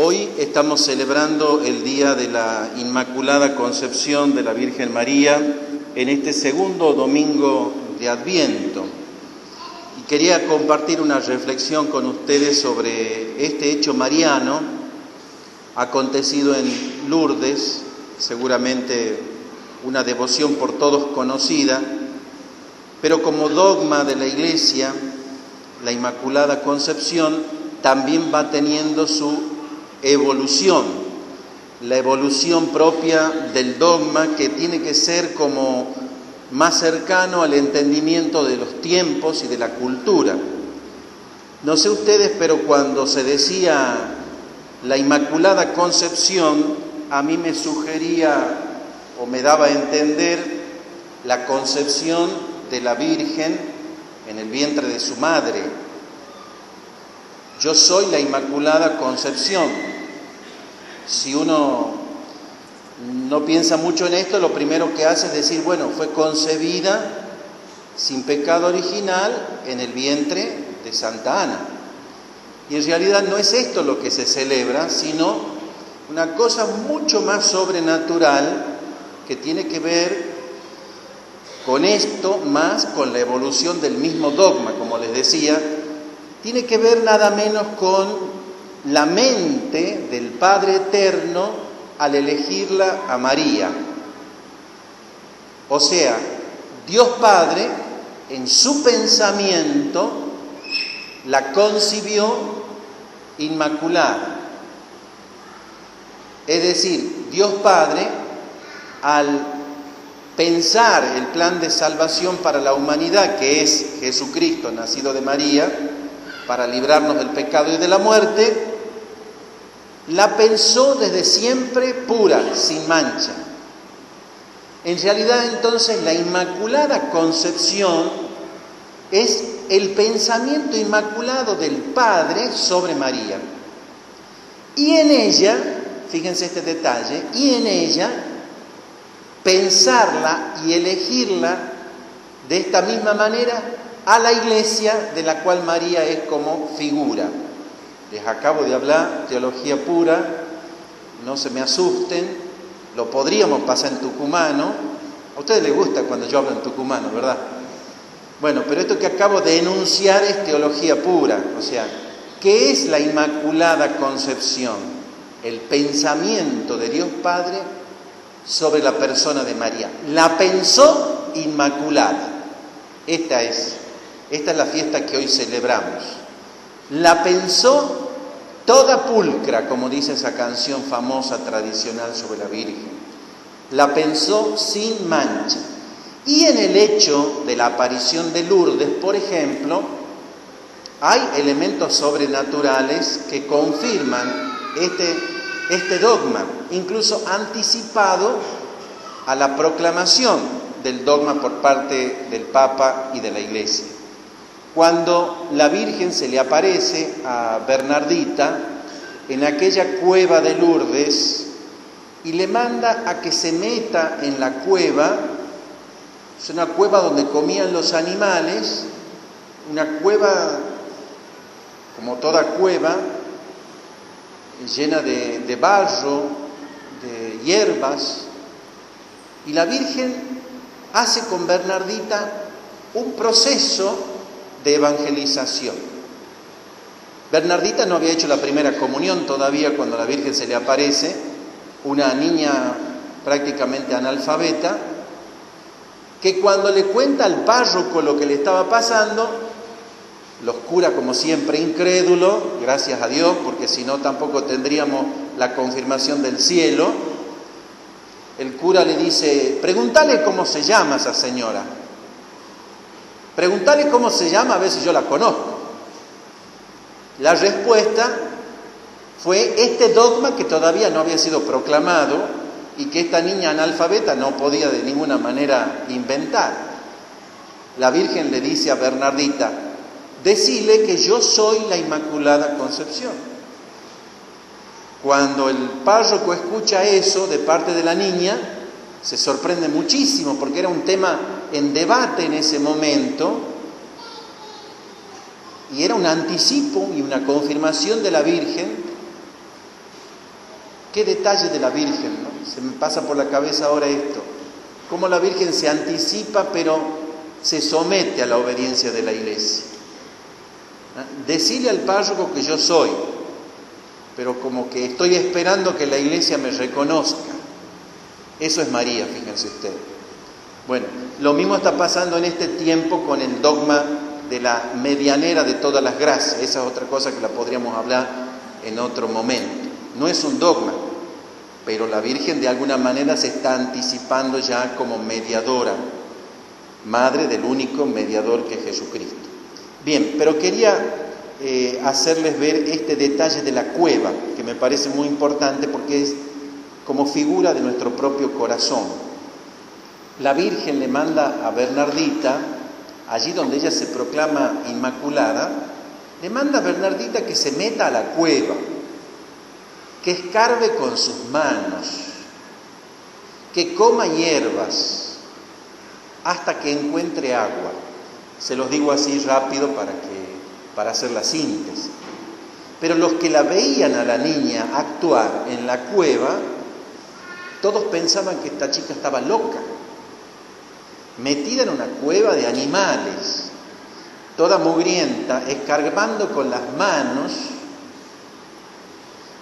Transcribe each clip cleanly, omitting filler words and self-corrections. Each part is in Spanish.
Hoy estamos celebrando el Día de la Inmaculada Concepción de la Virgen María en este segundo domingo de Adviento. Y quería compartir una reflexión con ustedes sobre este hecho mariano acontecido en Lourdes, seguramente una devoción por todos conocida, pero como dogma de la Iglesia, la Inmaculada Concepción también va teniendo su evolución, la evolución propia del dogma que tiene que ser como más cercano al entendimiento de los tiempos y de la cultura. No sé ustedes, pero cuando se decía la Inmaculada Concepción, a mí me sugería o me daba a entender la concepción de la Virgen en el vientre de su madre. Yo soy la Inmaculada Concepción. Si uno no piensa mucho en esto, lo primero que hace es decir, bueno, fue concebida sin pecado original en el vientre de Santa Ana. Y en realidad no es esto lo que se celebra, sino una cosa mucho más sobrenatural que tiene que ver con esto, más con la evolución del mismo dogma, como les decía, tiene que ver nada menos con la mente del Padre Eterno al elegirla a María. O sea, Dios Padre, en su pensamiento, la concibió inmaculada. Es decir, Dios Padre, al pensar el plan de salvación para la humanidad, que es Jesucristo, nacido de María, para librarnos del pecado y de la muerte, la pensó desde siempre pura, sin mancha. En realidad, entonces, la Inmaculada Concepción es el pensamiento inmaculado del Padre sobre María. Y en ella, fíjense este detalle, y en ella pensarla y elegirla de esta misma manera a la Iglesia de la cual María es como figura. Les acabo de hablar, teología pura, no se me asusten, lo podríamos pasar en tucumano. A ustedes les gusta cuando yo hablo en tucumano, ¿verdad? Bueno, pero esto que acabo de enunciar es teología pura, o sea, ¿qué es la Inmaculada Concepción? El pensamiento de Dios Padre sobre la persona de María. La pensó inmaculada. Esta es la fiesta que hoy celebramos. La pensó toda pulcra, como dice esa canción famosa tradicional sobre la Virgen. La pensó sin mancha. Y en el hecho de la aparición de Lourdes, por ejemplo, hay elementos sobrenaturales que confirman este dogma, incluso anticipado a la proclamación del dogma por parte del Papa y de la Iglesia. Cuando la Virgen se le aparece a Bernardita en aquella cueva de Lourdes y le manda a que se meta en la cueva, es una cueva donde comían los animales, una cueva, como toda cueva, llena de barro, de hierbas, y la Virgen hace con Bernardita un proceso de evangelización. Bernardita no había hecho la primera comunión todavía cuando la Virgen se le aparece, una niña prácticamente analfabeta, que cuando le cuenta al párroco lo que le estaba pasando, los curas, como siempre, incrédulos, gracias a Dios, porque si no tampoco tendríamos la confirmación del cielo. El cura le dice, pregúntale cómo se llama esa señora. Pregúntale cómo se llama, a ver si yo la conozco. La respuesta fue este dogma que todavía no había sido proclamado y que esta niña analfabeta no podía de ninguna manera inventar. La Virgen le dice a Bernardita, decile que yo soy la Inmaculada Concepción. Cuando el párroco escucha eso de parte de la niña, se sorprende muchísimo porque era un tema en debate en ese momento y era un anticipo y una confirmación de la Virgen Qué detalle de la Virgen, ¿no? Se me pasa por la cabeza ahora esto. Cómo la Virgen se anticipa, pero se somete a la obediencia de la Iglesia. Decirle al párroco que yo soy, pero como que estoy esperando que la Iglesia me reconozca. Eso es María, fíjense ustedes. Bueno, lo mismo está pasando en este tiempo con el dogma de la medianera de todas las gracias. Esa es otra cosa que la podríamos hablar en otro momento. No es un dogma, pero la Virgen de alguna manera se está anticipando ya como mediadora, madre del único mediador que es Jesucristo. Bien, pero quería hacerles ver este detalle de la cueva, que me parece muy importante porque es como figura de nuestro propio corazón. La Virgen le manda a Bernardita, allí donde ella se proclama inmaculada, le manda a Bernardita que se meta a la cueva, que escarbe con sus manos, que coma hierbas hasta que encuentre agua. Se los digo así rápido para hacer la síntesis. Pero los que la veían a la niña actuar en la cueva, todos pensaban que esta chica estaba loca, metida en una cueva de animales, toda mugrienta, escarbando con las manos,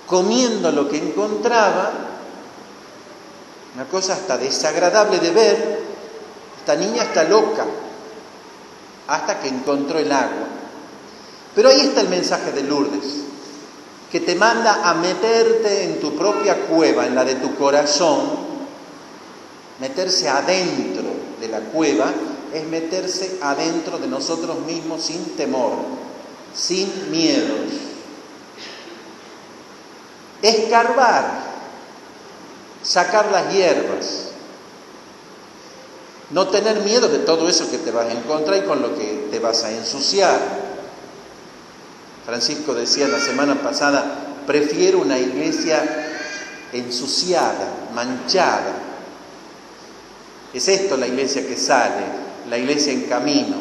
comiendo lo que encontraba, una cosa hasta desagradable de ver. Esta niña está loca, hasta que encontró el agua. Pero ahí está el mensaje de Lourdes, que te manda a meterte en tu propia cueva, en la de tu corazón. Meterse adentro de la cueva es meterse adentro de nosotros mismos sin temor, sin miedos. Escarbar, sacar las hierbas, no tener miedo de todo eso que te vas a encontrar y con lo que te vas a ensuciar. Francisco decía la semana pasada, prefiero una iglesia ensuciada, manchada. Es esto la iglesia que sale, la iglesia en camino.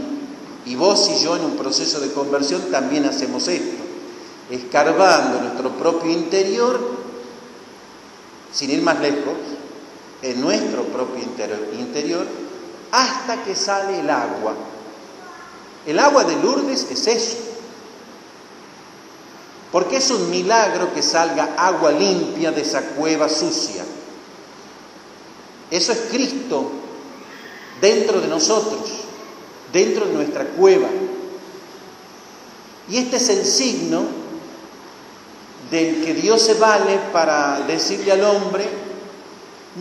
Y vos y yo en un proceso de conversión también hacemos esto, escarbando nuestro propio interior, sin ir más lejos, en nuestro propio interior, hasta que sale el agua. El agua de Lourdes es eso, porque es un milagro que salga agua limpia de esa cueva sucia. Eso es Cristo dentro de nosotros, dentro de nuestra cueva. Y este es el signo del que Dios se vale para decirle al hombre,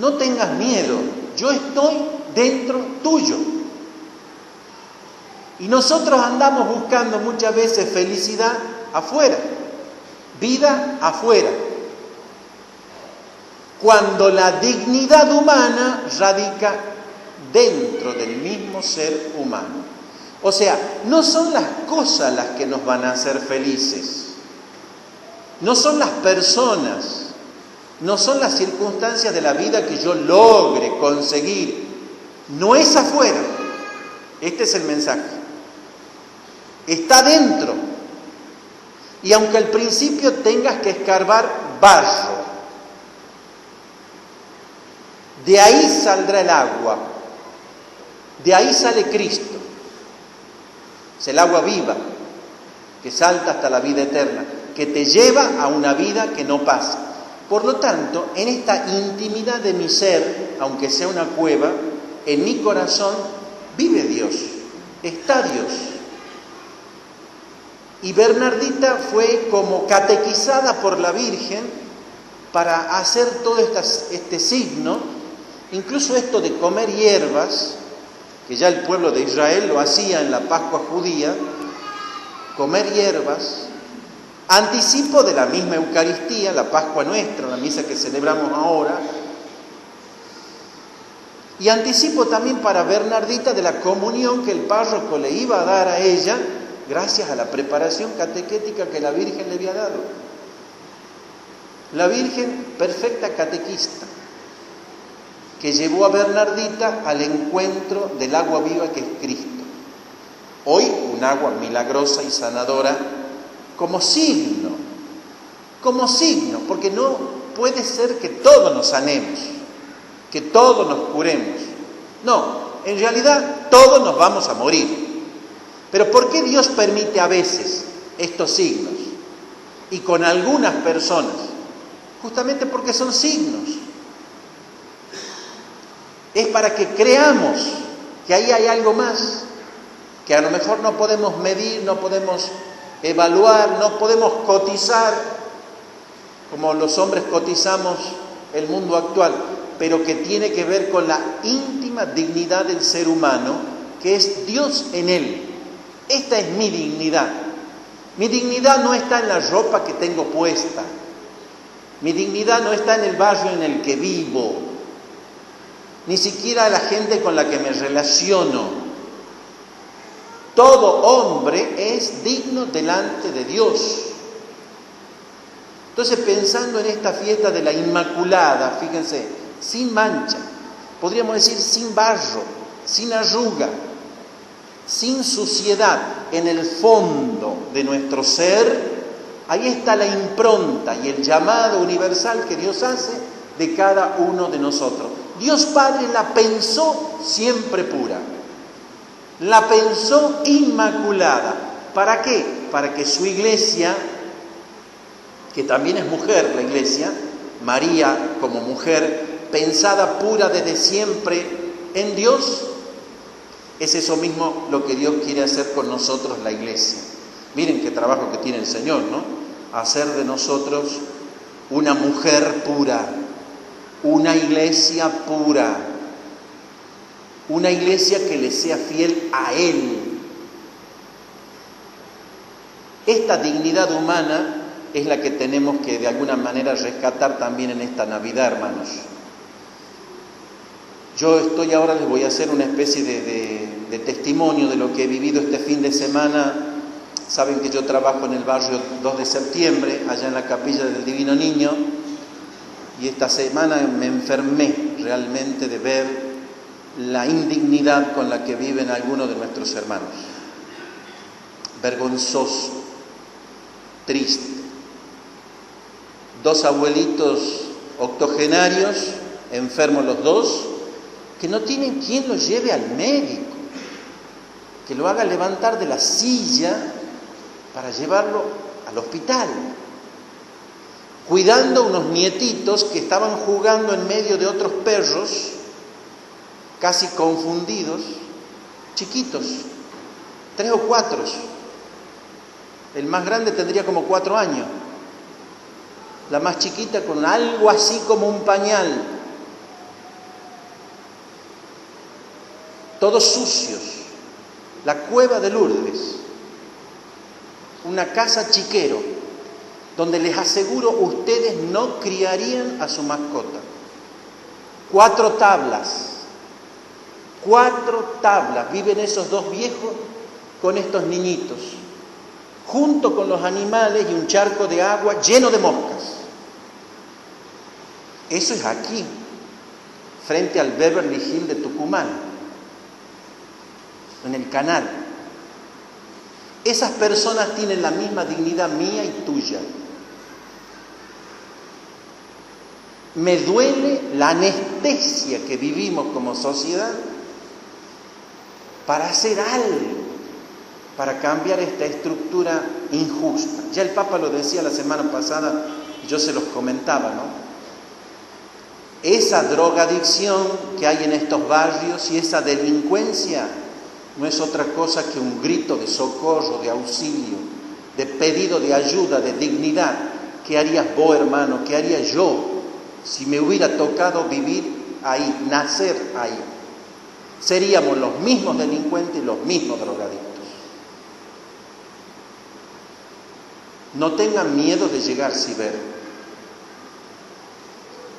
no tengas miedo, yo estoy dentro tuyo. Y nosotros andamos buscando muchas veces felicidad afuera, vida afuera, cuando la dignidad humana radica dentro del mismo ser humano. O sea, no son las cosas las que nos van a hacer felices, no son las personas, no son las circunstancias de la vida que yo logre conseguir, no es afuera. Este es el mensaje, está dentro. Y aunque al principio tengas que escarbar barro, de ahí saldrá el agua, de ahí sale Cristo. Es el agua viva que salta hasta la vida eterna, que te lleva a una vida que no pasa. Por lo tanto, en esta intimidad de mi ser, aunque sea una cueva, en mi corazón vive Dios, está Dios. Y Bernardita fue como catequizada por la Virgen para hacer todo este signo, incluso esto de comer hierbas, que ya el pueblo de Israel lo hacía en la Pascua judía, comer hierbas, anticipo de la misma Eucaristía, la Pascua nuestra, la misa que celebramos ahora, y anticipo también para Bernardita de la comunión que el párroco le iba a dar a ella, gracias a la preparación catequética que la Virgen le había dado. La Virgen, perfecta catequista, que llevó a Bernardita al encuentro del agua viva que es Cristo. Hoy un agua milagrosa y sanadora como signo, porque no puede ser que todos nos sanemos, que todos nos curemos. No, en realidad todos nos vamos a morir. Pero ¿por qué Dios permite a veces estos signos? Y con algunas personas, justamente porque son signos. Es para que creamos que ahí hay algo más, que a lo mejor no podemos medir, no podemos evaluar, no podemos cotizar, como los hombres cotizamos el mundo actual, pero que tiene que ver con la íntima dignidad del ser humano, que es Dios en él. Esta es mi dignidad. Mi dignidad no está en la ropa que tengo puesta. Mi dignidad no está en el barrio en el que vivo, ni siquiera la gente con la que me relaciono. Todo hombre es digno delante de Dios. Entonces, pensando en esta fiesta de la Inmaculada, fíjense, sin mancha, podríamos decir sin barro, sin arruga, sin suciedad, en el fondo de nuestro ser, ahí está la impronta y el llamado universal que Dios hace de cada uno de nosotros. Dios Padre la pensó siempre pura, la pensó inmaculada. ¿Para qué? Para que su iglesia, que también es mujer la iglesia, María como mujer, pensada pura desde siempre en Dios, es eso mismo lo que Dios quiere hacer con nosotros, la iglesia. Miren qué trabajo que tiene el Señor, ¿no? Hacer de nosotros una mujer pura, una iglesia pura, una iglesia que le sea fiel a Él. Esta dignidad humana es la que tenemos que de alguna manera rescatar también en esta Navidad, hermanos. Yo ahora les voy a hacer una especie de testimonio de lo que he vivido este fin de semana. Saben que yo trabajo en el barrio 2 de septiembre, allá en la Capilla del Divino Niño, y esta semana me enfermé realmente de ver la indignidad con la que viven algunos de nuestros hermanos. Vergonzoso, triste. 2 abuelitos octogenarios, enfermos los dos, que no tienen quien los lleve al médico, que lo haga levantar de la silla para llevarlo al hospital, cuidando unos nietitos que estaban jugando en medio de otros perros, casi confundidos, chiquitos, 3 o 4. El más grande tendría como 4 años, la más chiquita con algo así como un pañal, todos sucios. La cueva de Lourdes, una casa chiquero, donde les aseguro ustedes no criarían a su mascota. 4 tablas, viven esos 2 viejos con estos niñitos, junto con los animales y un charco de agua lleno de moscas. Eso es aquí, frente al Beverly Hills de Tucumán, en el canal. Esas personas tienen la misma dignidad mía y tuya. Me duele la anestesia que vivimos como sociedad para hacer algo, para cambiar esta estructura injusta. Ya el Papa lo decía la semana pasada, yo se los comentaba, ¿no? Esa drogadicción que hay en estos barrios y esa delincuencia no es otra cosa que un grito de socorro, de auxilio, de pedido de ayuda, de dignidad. ¿Qué harías vos, hermano? ¿Qué haría yo si me hubiera tocado vivir ahí, nacer ahí? Seríamos los mismos delincuentes y los mismos drogadictos. No tengan miedo de llegar ciber.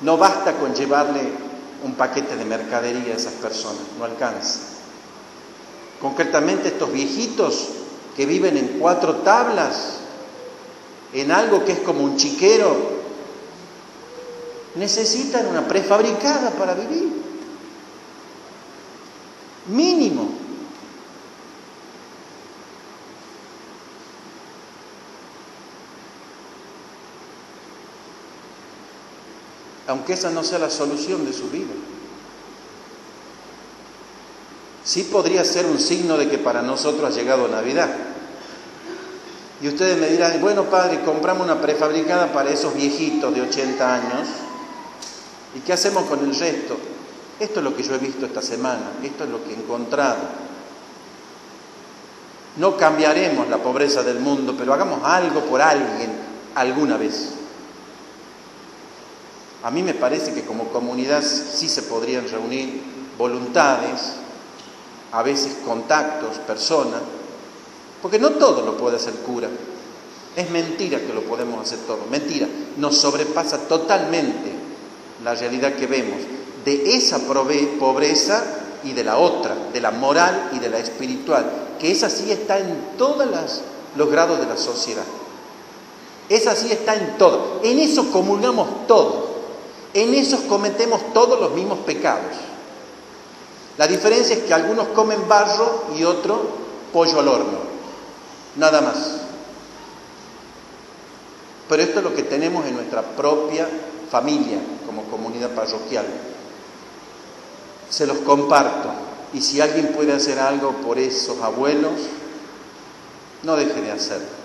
No basta con llevarle un paquete de mercadería a esas personas, no alcanza. Concretamente estos viejitos que viven en 4 tablas, en algo que es como un chiquero, necesitan una prefabricada para vivir. Mínimo. aunque esa no sea la solución de su vida. Sí podría ser un signo de que para nosotros ha llegado Navidad. Y ustedes me dirán, bueno, padre, compramos una prefabricada para esos viejitos de 80 años, ¿y qué hacemos con el resto? Esto es lo que yo he visto esta semana, esto es lo que he encontrado. No cambiaremos la pobreza del mundo, pero hagamos algo por alguien alguna vez. A mí me parece que como comunidad sí se podrían reunir voluntades, a veces contactos, personas, porque no todo lo puede hacer cura. Es mentira que lo podemos hacer todo, mentira. Nos sobrepasa totalmente la realidad que vemos de esa pobreza y de la otra, de la moral y de la espiritual, que esa sí está en todos los grados de la sociedad. Esa sí está en todo. En eso comulgamos todos. En esos cometemos todos los mismos pecados. La diferencia es que algunos comen barro y otros pollo al horno. Nada más. Pero esto es lo que tenemos en nuestra propia familia, como comunidad parroquial. Se los comparto. Y si alguien puede hacer algo por esos abuelos, no deje de hacerlo.